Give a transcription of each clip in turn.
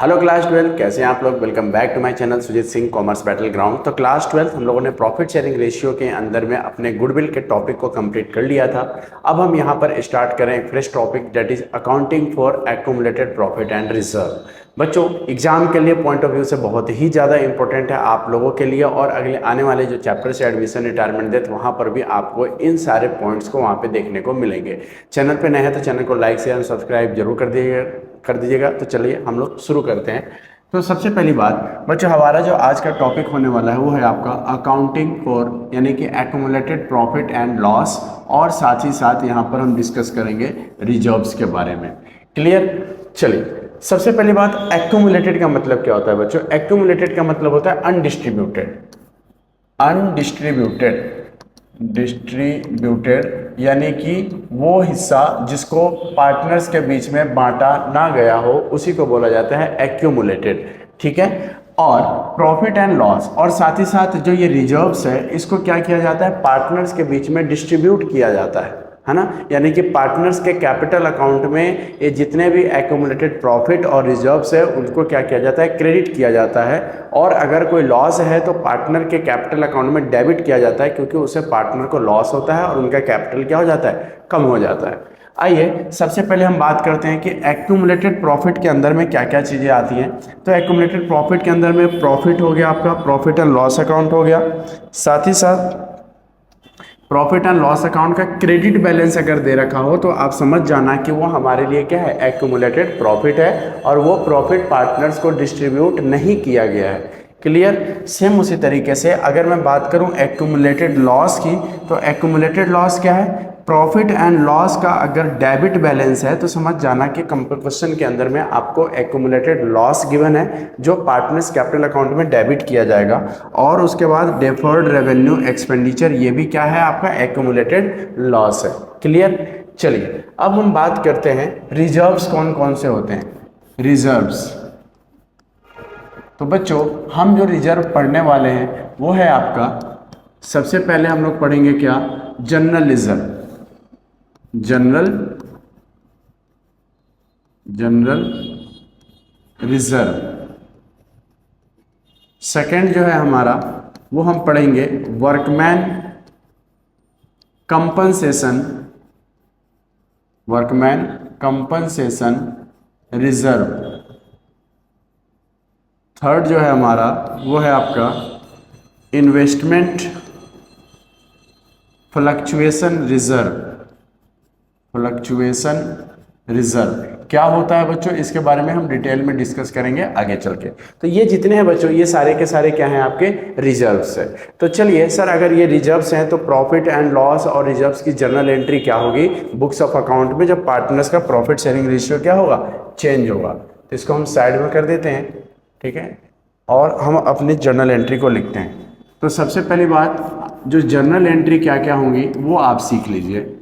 Hello class 12 कैसे हैं आप लोग। Welcome back to my channel Sujeet Singh commerce battle ground. तो क्लास 12 हम लोगों ने प्रॉफिट शेयरिंग रेशियो के अंदर में अपने गुडविल के टॉपिक को कंप्लीट कर लिया था। अब हम यहां पर स्टार्ट करें एक fresh topic that is accounting for accumulated profit and reserve. बच्चों एग्जाम के लिए पॉइंट ऑफ व्यू से बहुत ही ज़्यादा इंपॉर्टेंट है आप लोगों के लिए, और अगले आने वाले जो चैप्टर से एडमिशन रिटायरमेंट डेथ वहाँ पर भी आपको इन सारे पॉइंट्स को वहाँ पे देखने को मिलेंगे। चैनल पे नए हैं तो चैनल को लाइक शेयर एंड सब्सक्राइब जरूर कर दीजिएगा। तो चलिए हम लोग शुरू करते हैं। तो सबसे पहली बात बच्चों, हमारा जो आज का टॉपिक होने वाला है वो है आपका अकाउंटिंग फॉर यानी कि एक्यूमुलेटेड प्रॉफिट एंड लॉस, और साथ ही साथ यहाँ पर हम डिस्कस करेंगे रिजर्व्स के बारे में। क्लियर? चलिए सबसे पहली बात, एक्यूमुलेटेड का मतलब क्या होता है बच्चों? एक्यूमुलेटेड का मतलब होता है अनडिस्ट्रीब्यूटेड। डिस्ट्रीब्यूटेड यानी कि वो हिस्सा जिसको पार्टनर्स के बीच में बांटा ना गया हो उसी को बोला जाता है एक्यूमुलेटेड। ठीक है। और प्रॉफिट एंड लॉस और साथ ही साथ जो ये रिजर्व्स है इसको क्या किया जाता है? पार्टनर्स के बीच में डिस्ट्रीब्यूट किया जाता है ना। यानी कि पार्टनर्स के कैपिटल अकाउंट में ये जितने भी एक्यूमुलेटेड प्रॉफिट और रिजर्व्स है उनको क्या किया जाता है? क्रेडिट किया जाता है। और अगर कोई लॉस है तो पार्टनर के कैपिटल अकाउंट में डेबिट किया जाता है, क्योंकि उससे पार्टनर को लॉस होता है और उनका कैपिटल क्या हो जाता है? कम हो जाता है। आइए सबसे पहले हम बात करते हैं कि एक्यूमुलेटेड प्रॉफिट के अंदर में क्या क्या चीज़ें आती हैं। तो एक्यूमुलेटेड प्रॉफिट के अंदर में प्रॉफिट हो गया, आपका प्रॉफिट एंड लॉस अकाउंट हो गया, साथ ही साथ प्रॉफिट एंड लॉस अकाउंट का क्रेडिट बैलेंस अगर दे रखा हो तो आप समझ जाना कि वो हमारे लिए क्या है? एक्यूमुलेटेड प्रॉफिट है, और वो प्रॉफिट पार्टनर्स को डिस्ट्रीब्यूट नहीं किया गया है। क्लियर? सेम उसी तरीके से अगर मैं बात करूं एक्यूमुलेटेड लॉस की, तो एक्यूमुलेटेड लॉस क्या है? प्रॉफिट एंड लॉस का अगर डेबिट बैलेंस है तो समझ जाना कि क्वेश्चन के अंदर में आपको एक्यूमुलेटेड लॉस गिवन है जो पार्टनर्स कैपिटल अकाउंट में डेबिट किया जाएगा, और उसके बाद डेफर्ड रेवेन्यू एक्सपेंडिचर ये भी क्या है? आपका एक्यूमुलेटेड लॉस है। क्लियर? चलिए अब हम बात करते हैं रिजर्व्स कौन कौन से होते हैं। रिजर्व्स, तो बच्चों हम जो रिजर्व पढ़ने वाले हैं वो है आपका, सबसे पहले हम लोग पढ़ेंगे क्या? General reserve. General reserve. Second जो है हमारा वो हम पढ़ेंगे वर्कमैन कंपनसेशन रिजर्व। थर्ड जो है हमारा वो है आपका इन्वेस्टमेंट फ्लक्चुएशन रिजर्व। क्या होता है बच्चों? इसके बारे में हम डिटेल में डिस्कस करेंगे आगे चल के। तो ये जितने हैं बच्चों ये सारे के सारे क्या हैं? आपके रिजर्व्स है। तो चलिए सर, अगर ये रिजर्व्स हैं तो प्रॉफिट एंड लॉस और रिजर्व्स की जर्नल एंट्री क्या होगी बुक्स ऑफ अकाउंट में जब पार्टनर्स का प्रॉफिट शेयरिंग रेशियो क्या होगा? चेंज होगा। तो इसको हम साइड में कर देते हैं, ठीक है, और हम अपनी जर्नल एंट्री को लिखते हैं। तो सबसे पहली बात, जो जर्नल एंट्री क्या क्या होंगी वो आप सीख लीजिए।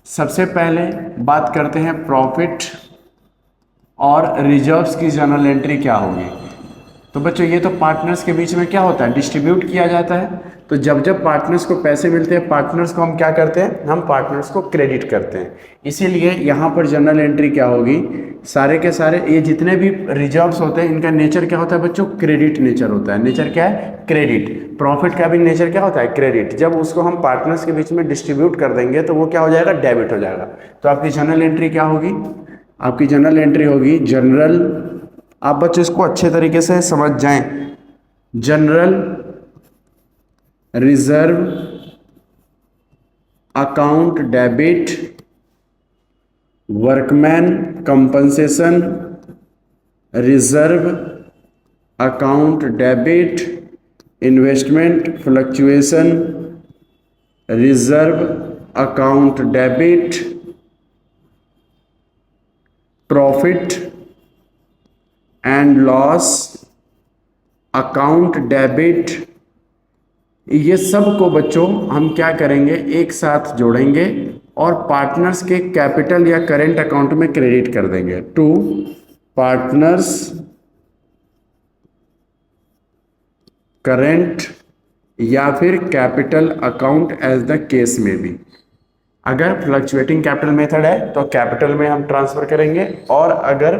सबसे पहले बात करते हैं प्रॉफिट और रिजर्व्स की जर्नल एंट्री क्या होगी। तो बच्चों ये तो पार्टनर्स के बीच में क्या होता है? डिस्ट्रीब्यूट किया जाता है। तो जब जब पार्टनर्स को पैसे मिलते हैं पार्टनर्स को हम क्या करते हैं? हम पार्टनर्स को क्रेडिट करते हैं। इसीलिए यहाँ पर जर्नल एंट्री क्या होगी? सारे के सारे ये जितने भी रिजर्व्स होते हैं इनका नेचर क्या होता है बच्चों? क्रेडिट नेचर होता है। नेचर क्या है? क्रेडिट। प्रॉफिट का भी नेचर क्या होता है? क्रेडिट। जब उसको हम पार्टनर्स के बीच में डिस्ट्रीब्यूट कर देंगे तो वो क्या हो जाएगा? डेबिट हो जाएगा। तो आपकी जर्नल एंट्री क्या होगी? आपकी जर्नल एंट्री होगी जनरल, आप बच्चों इसको अच्छे तरीके से समझ जाएं, general reserve account debit, workman compensation reserve account debit, investment fluctuation reserve account debit, profit and loss account debit. ये सब को बच्चों हम क्या करेंगे? एक साथ जोड़ेंगे और पार्टनर्स के कैपिटल या करेंट अकाउंट में क्रेडिट कर देंगे टू पार्टनर्स करेंट या फिर capital account as the case में भी। अगर फ्लक्चुएटिंग कैपिटल मेथड है तो कैपिटल में हम ट्रांसफर करेंगे, और अगर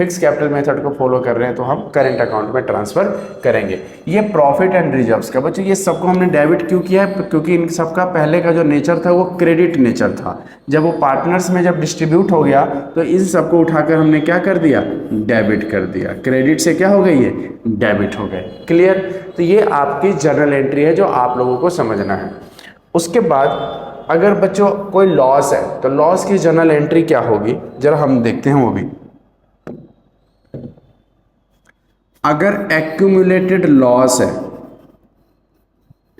फिक्स कैपिटल मेथड को फॉलो कर रहे हैं तो हम करेंट अकाउंट में ट्रांसफर करेंगे। ये प्रॉफिट एंड रिजर्व्स का बच्चों, ये सबको हमने डेबिट क्यों किया है, क्योंकि इन सबका पहले का जो नेचर था वो क्रेडिट नेचर था। जब वो पार्टनर्स में जब डिस्ट्रीब्यूट हो गया तो इन सबको उठाकर हमने क्या कर दिया, डेबिट कर दिया। क्रेडिट से क्या हो गई, ये डेबिट हो गए। क्लियर। तो ये आपकी जर्नल एंट्री है जो आप लोगों को समझना है। उसके बाद अगर बच्चों कोई लॉस है तो लॉस की जर्नल एंट्री क्या होगी, जरा हम देखते हैं वो भी। अगर एक्यूमुलेटेड लॉस है,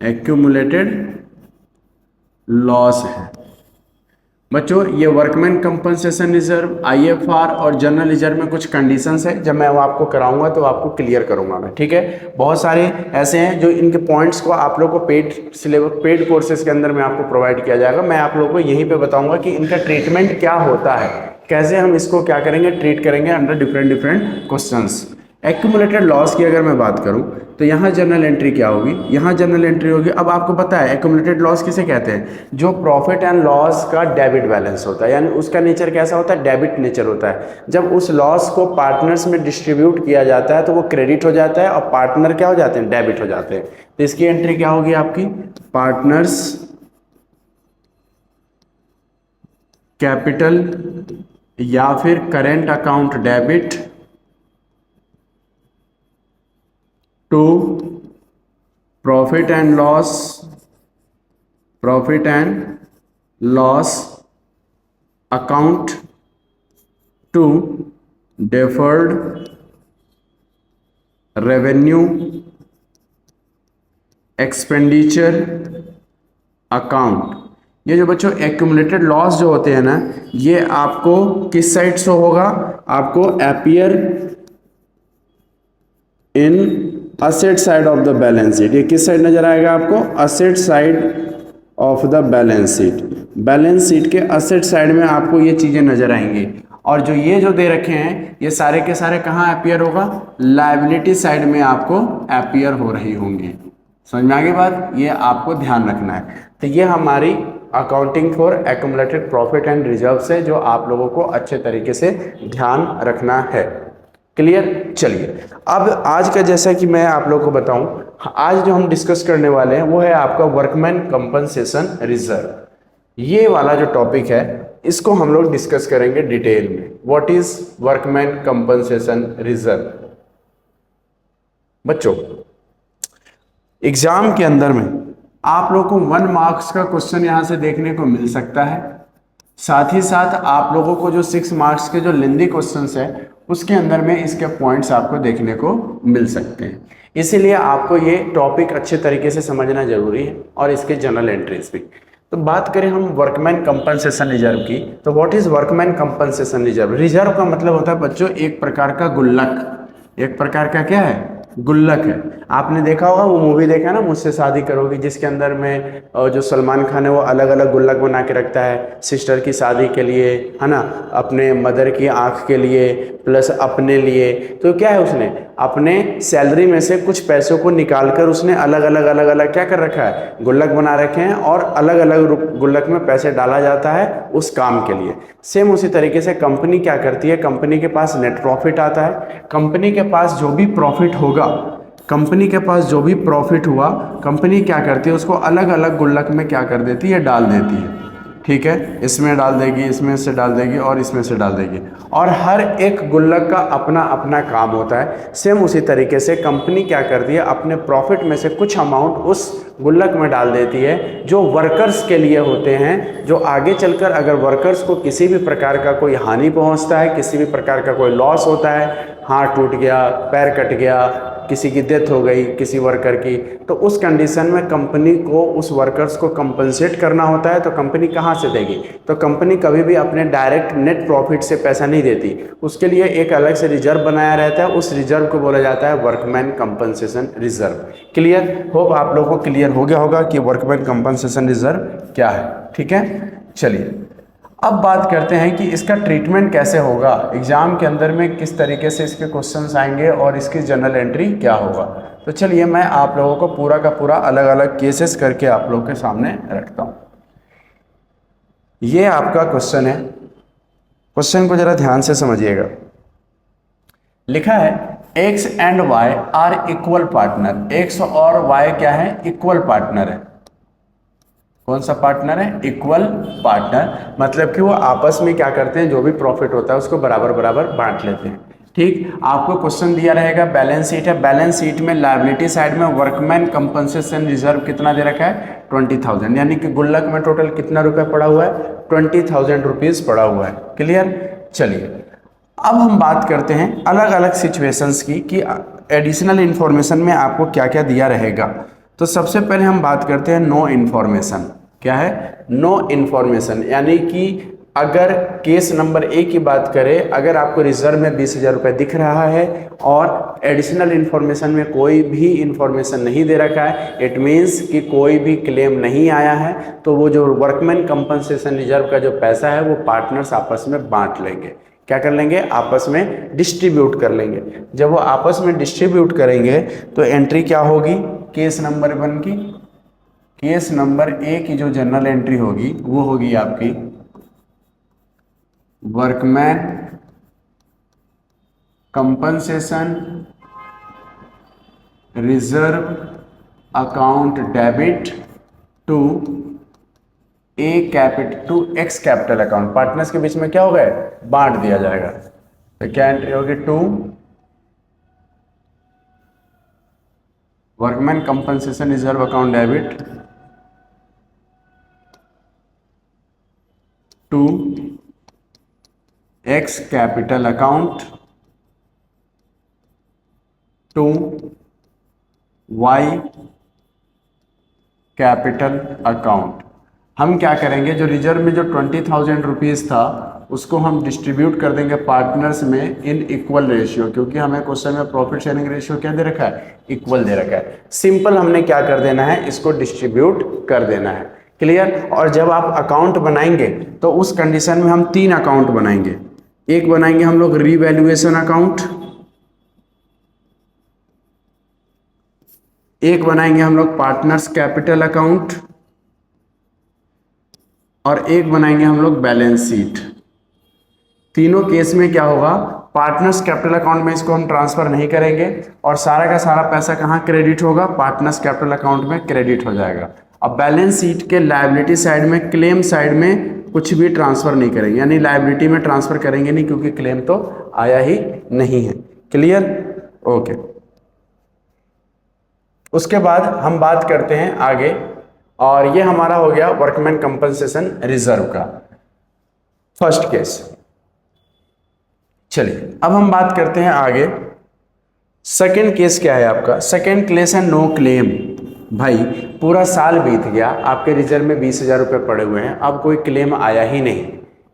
एक्यूमुलेटेड लॉस है बच्चों, ये वर्कमैन कंपनसेशन रिजर्व, आईएफआर और जनरल रिजर्व में कुछ कंडीशंस है, जब मैं वो आपको कराऊंगा तो आपको क्लियर करूंगा मैं, ठीक है। बहुत सारे ऐसे हैं जो इनके पॉइंट्स को आप लोगों को पेड सिलेबस, पेड कोर्सेज के अंदर में आपको प्रोवाइड किया जाएगा। मैं आप लोगों को यहीं पे बताऊंगा कि इनका ट्रीटमेंट क्या होता है, कैसे हम इसको क्या करेंगे, ट्रीट करेंगे under different different questions. Accumulated loss की अगर मैं बात करूं तो यहाँ जर्नल एंट्री क्या होगी, यहाँ जर्नल एंट्री होगी। अब आपको पता है एक्यूमुलेटेड लॉस किसे कहते हैं, जो प्रॉफिट एंड लॉस का डेबिट बैलेंस होता है, यानी उसका नेचर कैसा होता है, डेबिट नेचर होता है। जब उस लॉस को पार्टनर्स में डिस्ट्रीब्यूट किया जाता है तो वो क्रेडिट हो जाता है और पार्टनर क्या हो जाते हैं, डेबिट हो जाते हैं। तो इसकी एंट्री क्या होगी आपकी, पार्टनर्स कैपिटल या फिर current account debit to profit and loss account to deferred revenue expenditure account. ये जो बच्चों एक्यूमुलेटेड लॉस जो होते हैं ना, ये आपको किस साइड से होगा, आपको appear in asset side of the balance sheet. ये किस साइड नजर आएगा आपको, asset side of the balance sheet. Balance sheet के असेट साइड में आपको ये चीजें नजर आएंगी। और जो ये जो दे रखे हैं ये सारे के सारे कहाँ अपीयर होगा, लायबिलिटी साइड में आपको अपीयर हो रही होंगी। समझ में आ गई बात, ये आपको ध्यान रखना है। तो ये हमारी accounting for accumulated profit and reserves है जो आप लोगों को अच्छे तरीके से ध्यान रखना है। क्लियर। चलिए अब आज का, जैसा कि मैं आप लोगों को बताऊं, आज जो हम डिस्कस करने वाले हैं वो है आपका वर्कमैन कंपनसेशन रिजर्व। ये वाला जो टॉपिक है इसको हम लोग डिस्कस करेंगे डिटेल में। What is workman compensation reserve. बच्चों एग्जाम के अंदर में आप लोगों को 1 मार्क्स का क्वेश्चन यहां से देखने को मिल सकता है। साथ ही साथ आप लोगों को जो 6 मार्क्स के जो लेंदी क्वेश्चंस है उसके अंदर में इसके पॉइंट्स आपको देखने को मिल सकते हैं। इसीलिए आपको ये टॉपिक अच्छे तरीके से समझना जरूरी है और इसके जनरल एंट्रीज भी। तो बात करें हम वर्कमैन कंपनसेशन रिजर्व की, तो what is workman compensation reserve. Reserve का मतलब होता है बच्चों एक प्रकार का गुल्लक, एक प्रकार का क्या है, गुल्लक है। आपने देखा होगा वो मूवी देखा ना, मुझसे शादी करोगी, जिसके अंदर में जो सलमान खान है वो अलग अलग गुल्लक बना के रखता है, सिस्टर की शादी के लिए है ना, अपने मदर की आंख के लिए, प्लस अपने लिए। तो क्या है, उसने अपने सैलरी में से कुछ पैसों को निकालकर उसने अलग अलग क्या कर रखा है, गुल्लक बना रखे हैं और अलग अलग गुल्लक में पैसे डाला जाता है उस काम के लिए। सेम उसी तरीके से कंपनी क्या करती है, कंपनी के पास नेट प्रॉफिट आता है। कंपनी के पास जो भी प्रॉफिट होगा, कंपनी के पास जो भी प्रॉफिट हुआ, कंपनी क्या करती है उसको अलग अलग गुल्लक में क्या कर देती है, डाल देती है। ठीक है, इसमें डाल देगी, इसमें से डाल देगी और इसमें से डाल देगी, और हर एक गुल्लक का अपना अपना काम होता है। सेम उसी तरीके से कंपनी क्या करती है, अपने प्रॉफिट में से कुछ अमाउंट उस गुल्लक में डाल देती है जो वर्कर्स के लिए होते हैं, जो आगे चलकर अगर वर्कर्स को किसी भी प्रकार का कोई हानि पहुंचता है, किसी भी प्रकार का कोई लॉस होता है, हाथ टूट गया, पैर कट गया, किसी की डेथ हो गई किसी वर्कर की, तो उस कंडीशन में कंपनी को उस वर्कर्स को कंपनसेट करना होता है। तो कंपनी कहाँ से देगी, तो कंपनी कभी भी अपने डायरेक्ट नेट प्रॉफिट से पैसा नहीं देती, उसके लिए एक अलग से रिजर्व बनाया रहता है। उस रिजर्व को बोला जाता है workman compensation reserve. Clear, hope आप लोगों को क्लियर हो गया होगा कि वर्कमैन कंपनसेशन रिजर्व क्या है। ठीक है, चलिए अब बात करते हैं कि इसका ट्रीटमेंट कैसे होगा, एग्जाम के अंदर में किस तरीके से इसके क्वेश्चंस आएंगे और इसकी जनरल एंट्री क्या होगा। तो चलिए मैं आप लोगों को पूरा का पूरा अलग अलग केसेस करके आप लोगों के सामने रखता हूं। ये आपका क्वेश्चन है, क्वेश्चन को जरा ध्यान से समझिएगा। लिखा है X and Y are equal partner, X और वाई क्या है, इक्वल पार्टनर है। कौन सा पार्टनर है, इक्वल पार्टनर, मतलब कि वो आपस में क्या करते हैं, जो भी प्रॉफिट होता है उसको बराबर बराबर बांट लेते हैं। ठीक, आपको क्वेश्चन दिया रहेगा, बैलेंस शीट है, बैलेंस शीट में लायबिलिटी साइड में वर्कमैन कंपनसेशन रिजर्व कितना दे रखा है, 20,000, यानी कि गुल्लक में टोटल कितना रुपया पड़ा हुआ है, 20,000 रुपीज पड़ा हुआ है। क्लियर। चलिए अब हम बात करते हैं अलग अलग सिचुएशंस की कि एडिशनल इंफॉर्मेशन में आपको क्या क्या दिया रहेगा। तो सबसे पहले हम बात करते हैं नो इन्फॉर्मेशन। क्या है, नो इन्फॉर्मेशन, यानी कि अगर केस नंबर ए की बात करें, अगर आपको रिजर्व में 20,000 रुपये दिख रहा है और एडिशनल इन्फॉर्मेशन में कोई भी इन्फॉर्मेशन नहीं दे रखा है, इट मीन्स कि कोई भी क्लेम नहीं आया है, तो वो जो वर्कमैन कंपनसेशन रिजर्व का जो पैसा है वो पार्टनर्स आपस में बांट लेंगे। क्या कर लेंगे, आपस में डिस्ट्रीब्यूट कर लेंगे। जब वो आपस में डिस्ट्रीब्यूट करेंगे तो एंट्री क्या होगी, केस नंबर 1 की, केस नंबर ए की जो जनरल एंट्री होगी वो होगी आपकी workman compensation reserve account debit to a capital to X capital account, partners के बीच में क्या होगा, बांट दिया जाएगा। तो क्या एंट्री होगी, to workman compensation reserve account debit to X capital account to Y capital account. हम क्या करेंगे, जो रिजर्व में जो 20,000 रुपीज़ था उसको हम डिस्ट्रीब्यूट कर देंगे पार्टनर्स में इन इक्वल रेशियो, क्योंकि हमें क्वेश्चन में प्रॉफिट शेयरिंग रेशियो क्या दे रखा है, इक्वल दे रखा है। सिंपल हमने क्या कर देना है, इसको डिस्ट्रीब्यूट कर देना है। क्लियर। और जब आप अकाउंट बनाएंगे तो उस कंडीशन में हम 3 अकाउंट बनाएंगे। एक बनाएंगे हम लोग रीवैल्यूएशन अकाउंट, एक बनाएंगे हम लोग पार्टनर्स कैपिटल अकाउंट, और एक बनाएंगे हम लोग बैलेंस शीट। तीनों केस में क्या होगा, पार्टनर्स कैपिटल अकाउंट में इसको हम ट्रांसफर नहीं करेंगे और सारा का सारा पैसा कहाँ क्रेडिट होगा, पार्टनर्स कैपिटल अकाउंट में क्रेडिट हो जाएगा। अब बैलेंस शीट के लायबिलिटी साइड में, क्लेम साइड में कुछ भी ट्रांसफर नहीं करेंगे, यानी लायबिलिटी में ट्रांसफर करेंगे नहीं, क्योंकि क्लेम तो आया ही नहीं है। Clear, okay. उसके बाद हम बात करते हैं आगे, और ये हमारा हो गया वर्कमैन कंपनसेशन रिजर्व का फर्स्ट केस। चलिए अब हम बात करते हैं आगे, सेकंड केस क्या है आपका, सेकंड केस है नो क्लेम। भाई पूरा साल बीत गया, आपके रिजर्व में 20,000 रुपये पड़े हुए हैं, अब कोई क्लेम आया ही नहीं,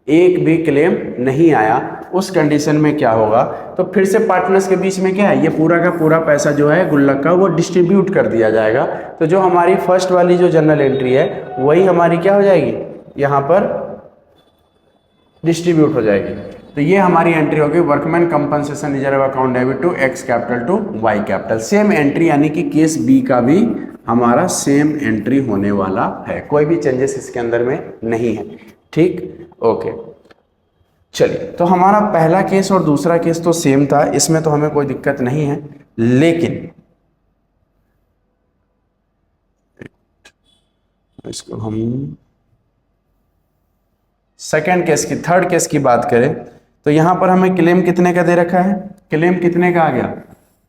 एक भी क्लेम नहीं आया। उस कंडीशन में क्या होगा, तो फिर से पार्टनर्स के बीच में क्या है, ये पूरा का पूरा पैसा जो है गुल्लक का वो डिस्ट्रीब्यूट कर दिया जाएगा। तो जो हमारी फर्स्ट वाली जो जनरल एंट्री है वही हमारी क्या हो जाएगी, यहाँ पर डिस्ट्रीब्यूट हो जाएगी। तो ये हमारी एंट्री होगी workman compensation reserve account debit to X capital to Y capital. Same entry, यानी कि केस बी का भी हमारा सेम एंट्री होने वाला है, कोई भी चेंजेस इसके अंदर में नहीं है। ठीक, ओके। चलिए, तो हमारा पहला केस और दूसरा केस तो सेम था, इसमें तो हमें कोई दिक्कत नहीं है, लेकिन इसको हम सेकेंड केस की, थर्ड केस की बात करें तो यहां पर हमें क्लेम कितने का दे रखा है, क्लेम कितने का आ गया,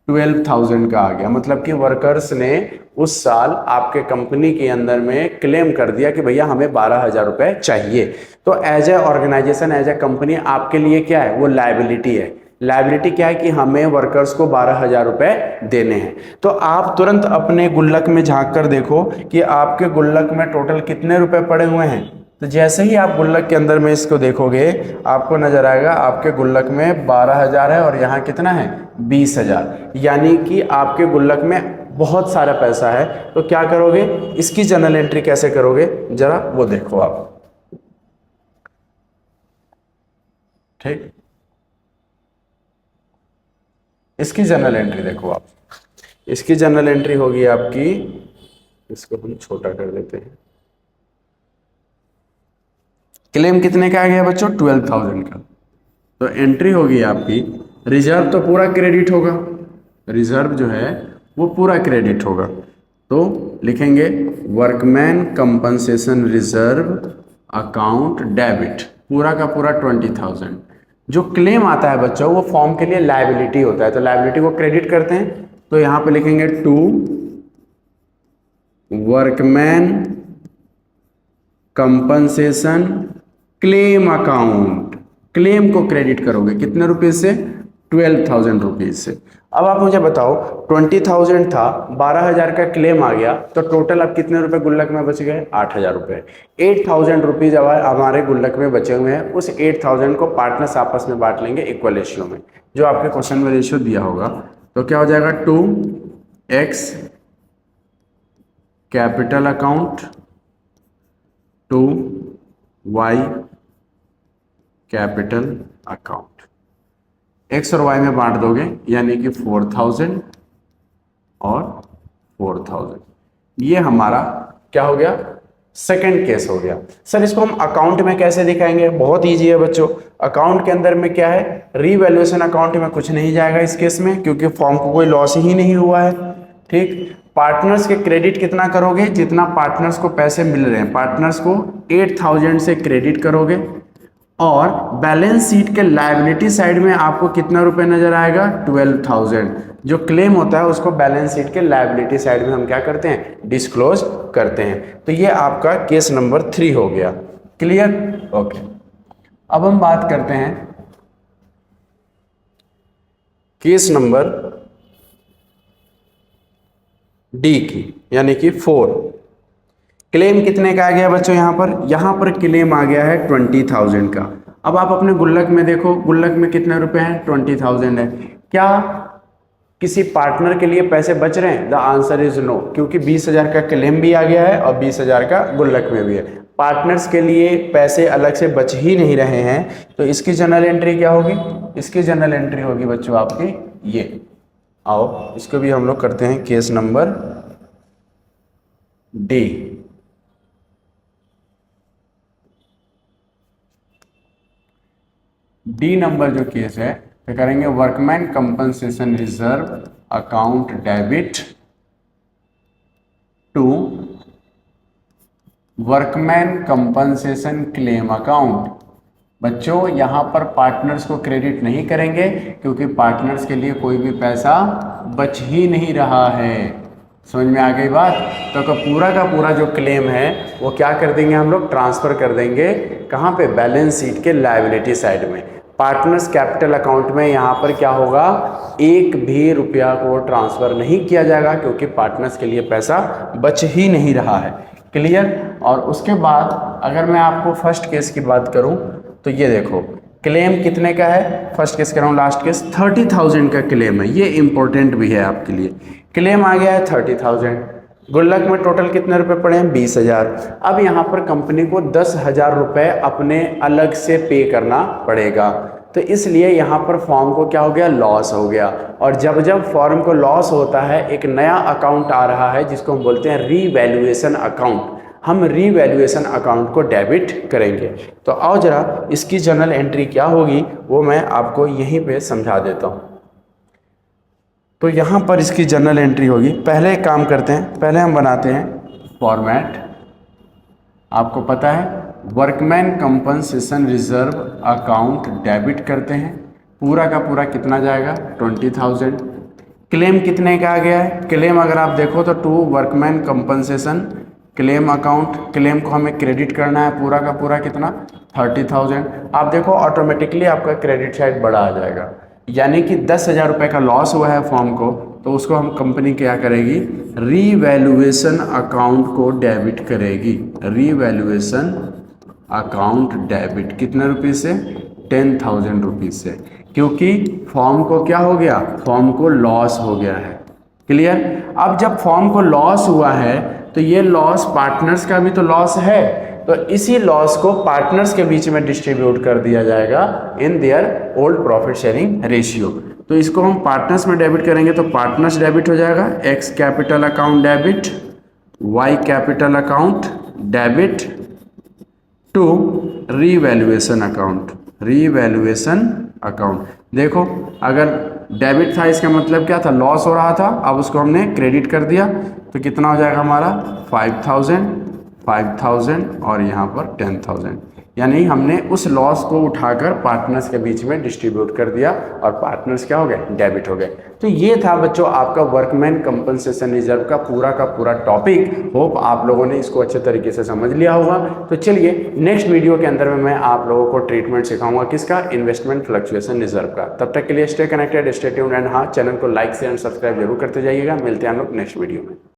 12,000 का आ गया। मतलब कि वर्कर्स ने उस साल आपके कंपनी के अंदर में क्लेम कर दिया कि भैया हमें 12,000 रुपए चाहिए। तो as a organisation, as a company, आपके लिए क्या है, वो लायबिलिटी है। लायबिलिटी क्या है कि हमें वर्कर्स को 12,000 रुपए देने हैं। तो आप तुरंत अपने गुल्लक में झांक कर देखो कि आपके गुल्लक में टोटल कितने रुपए पड़े हुए हैं। तो जैसे ही आप गुल्लक के अंदर में इसको देखोगे, आपको नजर आएगा आपके गुल्लक में 12,000 है और यहाँ कितना है, 20,000, यानी कि आपके गुल्लक में बहुत सारा पैसा है। तो क्या करोगे, इसकी जनरल एंट्री कैसे करोगे, जरा वो देखो आप। ठीक, इसकी जनरल एंट्री देखो आप, इसकी जनरल एंट्री होगी आपकी, इसको हम छोटा कर देते हैं। क्लेम कितने का आ गया बच्चों, 12,000 का। तो एंट्री होगी आपकी रिजर्व तो पूरा क्रेडिट होगा, रिजर्व जो है वो पूरा क्रेडिट होगा। तो लिखेंगे workman compensation reserve account debit, पूरा का पूरा 20,000। जो क्लेम आता है बच्चों वो फॉर्म के लिए लायबिलिटी होता है, तो लायबिलिटी को क्रेडिट करते हैं। तो यहां पे लिखेंगे to workman compensation claim account, claim को क्रेडिट करोगे कितने रुपए से, 12,000 रुपीज से। अब आप मुझे बताओ 20,000 था, 12,000 का क्लेम आ गया, तो टोटल अब कितने रुपए गुल्लक में बच गए, 8,000 रुपए। 8,000 रुपीज अब हमारे गुल्लक में बचे हुए हैं, उस 8,000 को पार्टनर्स आपस में बांट लेंगे इक्वल रेशियो में, जो आपके क्वेश्चन में रेशियो दिया होगा। तो क्या हो जाएगा 2x capital account 2y capital account, x और y में बांट दोगे यानी कि 4,000 और 4,000। ये हमारा क्या हो गया, सेकंड केस हो गया। सर इसको हम अकाउंट में कैसे दिखाएंगे, बहुत इजी है बच्चों। अकाउंट के अंदर में क्या है, रीवैल्यूएशन अकाउंट में कुछ नहीं जाएगा इस केस में, क्योंकि फॉर्म को कोई लॉस ही नहीं हुआ है। ठीक, पार्टनर्स के क्रेडिट कितना करोगे, जितना पार्टनर्स को पैसे मिल रहे हैं, पार्टनर्स को 8,000 से क्रेडिट करोगे, और बैलेंस शीट के लायबिलिटी साइड में आपको कितना रुपए नजर आएगा, 12,000। जो क्लेम होता है उसको बैलेंस शीट के लायबिलिटी साइड में हम क्या करते हैं, डिस्क्लोज करते हैं। तो ये आपका केस नंबर 3 हो गया। Clear, okay. अब हम बात करते हैं केस नंबर डी की, यानी कि 4। क्लेम कितने का आ गया बच्चों, यहां पर क्लेम आ गया है 20,000 का। अब आप अपने गुल्लक में देखो, गुल्लक में कितने रुपए हैं, 20,000 है। क्या किसी पार्टनर के लिए पैसे बच रहे हैं, द आंसर इज नो, क्योंकि 20,000 का क्लेम भी आ गया है और 20,000 का गुल्लक में भी है। पार्टनर्स के लिए पैसे अलग से बच ही नहीं रहे हैं, तो इसकी जनरल एंट्री क्या होगी, इसकी जनरल एंट्री होगी बच्चों आपकी ये। आओ इसको भी हम लोग करते हैं case number D. D number जो केस है तो करेंगे workman compensation reserve account debit to workman compensation claim account. बच्चों यहां पर पार्टनर्स को क्रेडिट नहीं करेंगे, क्योंकि पार्टनर्स के लिए कोई भी पैसा बच ही नहीं रहा है। समझ में आ गई बात। तो पूरा का पूरा जो क्लेम है वो क्या कर देंगे हम लोग, ट्रांसफर कर देंगे कहाँ पे, बैलेंस शीट के लायबिलिटी साइड में। पार्टनर्स कैपिटल अकाउंट में यहाँ पर क्या होगा, एक भी रुपया को ट्रांसफर नहीं किया जाएगा, क्योंकि पार्टनर्स के लिए पैसा बच ही नहीं रहा है। क्लियर। और उसके बाद अगर मैं आपको फर्स्ट केस की बात करूं तो ये देखो क्लेम कितने का है, फर्स्ट केस कर रहा हूँ, लास्ट केस 30,000 का क्लेम है। ये इंपॉर्टेंट भी है आपके लिए। क्लेम आ गया है 30,000, गुल्लक में टोटल कितने रुपए पड़े हैं, 20,000। अब यहाँ पर कंपनी को 10,000 रुपए अपने अलग से पे करना पड़ेगा, तो इसलिए यहाँ पर फॉर्म को क्या हो गया, लॉस हो गया। और जब जब फॉर्म को लॉस होता है एक नया अकाउंट आ रहा है जिसको हम बोलते हैं रीवैल्यूएशन अकाउंट। हम रीवैल्यूएशन अकाउंट को डेबिट करेंगे। तो आओ जरा इसकी जर्नल एंट्री क्या होगी वो मैं आपको यहीं पे समझा देता हूँ। तो यहाँ पर इसकी जर्नल एंट्री होगी। पहले एक काम करते हैं, पहले हम बनाते हैं फॉर्मेट। आपको पता है workman compensation reserve account debit करते हैं, पूरा का पूरा कितना जाएगा, 20,000। क्लेम कितने का आ गया है, क्लेम अगर आप देखो तो to workman compensation claim account, claim को हमें क्रेडिट करना है पूरा का पूरा कितना, 30,000। आप देखो ऑटोमेटिकली आपका क्रेडिट साइड बड़ा आ जाएगा, यानी कि 10,000 रुपये का लॉस हुआ है फॉर्म को, तो उसको हम कंपनी क्या करेगी, रीवैल्यूएशन अकाउंट को डेबिट करेगी। रीवैल्यूएशन अकाउंट डेबिट कितने रुपये से, 10,000 रुपीज़ से, क्योंकि फॉर्म को क्या हो गया, फॉर्म को लॉस हो गया है। क्लियर। अब जब फॉर्म को लॉस हुआ है तो ये लॉस पार्टनर्स का भी तो लॉस है, तो इसी लॉस को पार्टनर्स के बीच में डिस्ट्रीब्यूट कर दिया जाएगा in their old profit sharing ratio. तो इसको हम पार्टनर्स में डेबिट करेंगे तो पार्टनर्स डेबिट हो जाएगा, X capital account debit, Y capital account debit to revaluation account, revaluation account. देखो अगर डेबिट था इसका मतलब क्या था, लॉस हो रहा था, अब उसको हमने क्रेडिट कर दिया तो कितना हो जाएगा हमारा 5000, 5000 और यहाँ पर 10000, यानी हमने उस लॉस को उठाकर पार्टनर्स के बीच में डिस्ट्रीब्यूट कर दिया और पार्टनर्स क्या हो गए, डेबिट हो गए। तो ये था बच्चों आपका वर्कमैन कंपनसेशन रिजर्व का पूरा टॉपिक। होप आप लोगों ने इसको अच्छे तरीके से समझ लिया होगा। तो चलिए नेक्स्ट वीडियो के अंदर में मैं आप लोगों को ट्रीटमेंट सिखाऊंगा किसका, इन्वेस्टमेंट फ्लक्चुएशन रिजर्व का। तब तक के लिए stay connected, stay tuned and हाँ, चैनल को लाइक शेयर एंड सब्सक्राइब जरूर करते जाइएगा। मिलते हैं हम लोग नेक्स्ट वीडियो में।